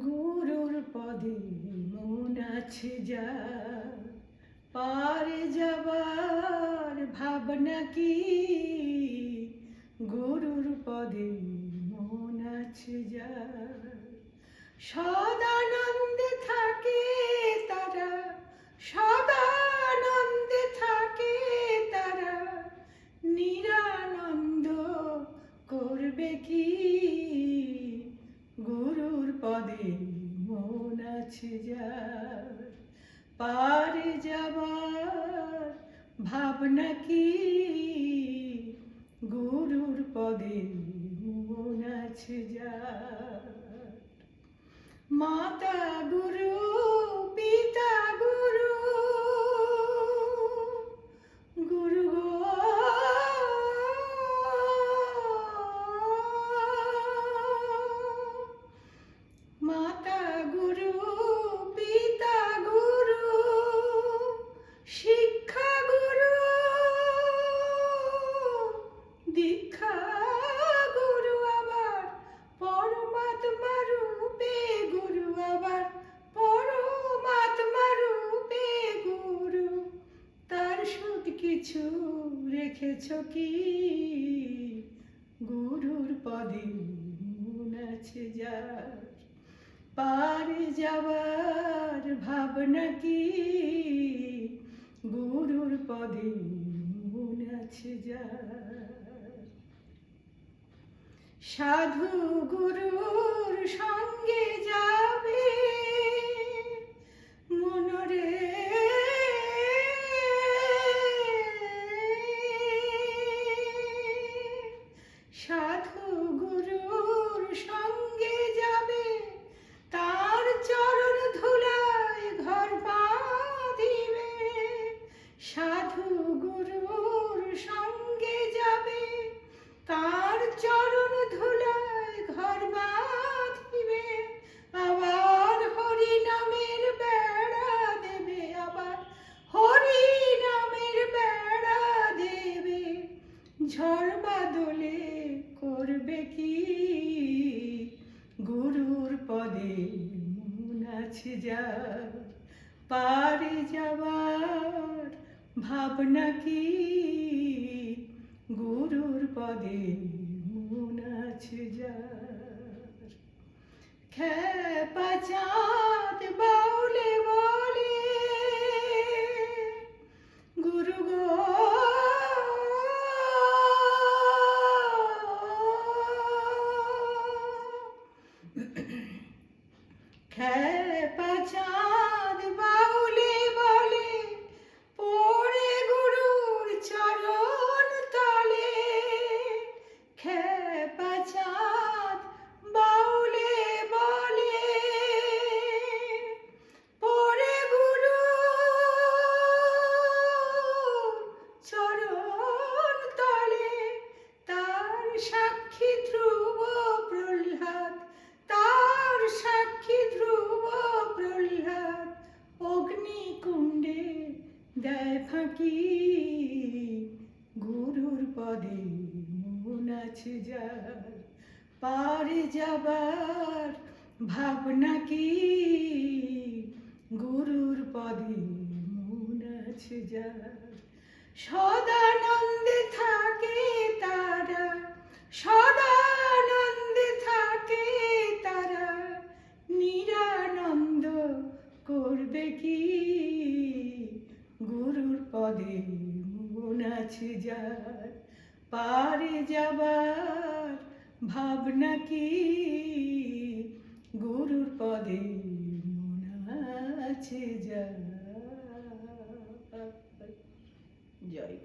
গুরুর পদে মন আছে যার, পারে যাবার ভাবনা কি? গুরুর পদে মন আছে যার, সদানন্দে থাকে তারা, সদানন্দে থাকে তারা, নিরানন্দ করবে কি? গুরুর পদে মন আছে যার, পারে যাবার ভাবনা কি? গুরুর পদে মন আছে যার। মাতা গুরু পিতা গুরু, গুরু গো মাতা গুরু পিতা গুরু, শিক্ষা গুরু দীক্ষা গুরু, আবার পরমাত্মা রূপে গুরু, আবার পরমাত্মা রূপে গুরু। তার সুদ কিছু রেখেছ কি? গুরুর পদে মন আছে যার, পারে যাবার ভাবনা কি? গুরুর পদে মন আছে যার। সাধু গুরুর সঙ্গে যাবে মনরে, সাধু গুরুর সঙ্গে যাবে, তার চরণ ধুলায় ঘর বাঁধিবে। সাধু গুরুর সঙ্গে যাবে, তার চরণ ধুলায় ঘর বাঁধিবে। আবার হরি নামের বেড়া দেবে, আবার হরি নামের বেড়া দেবে। ঝড় বাদলে করবে কি? গুরুর পদে মন আছে যার, পারে যাবার ভাবনা কি? গুরুর পদে মন আছে যার। খ্যাপা চাঁদ বাউলে বলে গুরু গো খ্যাপা চাঁদ বাউলে বলে, পড়ে গুরুর চরণ তলে। খ্যাপা চাঁদ বাউলে বলে, পড়ে গুরুর চরণ তলে। তার সাক্ষী ধ্রুব প্রহ্লাদ, তার সাক্ষী ধ্রুব প্রহ্লাদ, অগ্নিকুণ্ডে দেয় ফাঁকি। গুরুর পদে মন আছে যার, পারে যাবার ভাবনা কি? গুরুর পদে মন আছে যার, সদানন্দে থাকে তারা, সদানন্দে থাকে তারা, নিরানন্দ করবে কি? গুরুর পদে মন আছে যার, পারে যাবার ভাবনা কি? গুরুর পদে মন আছে যার। জয়।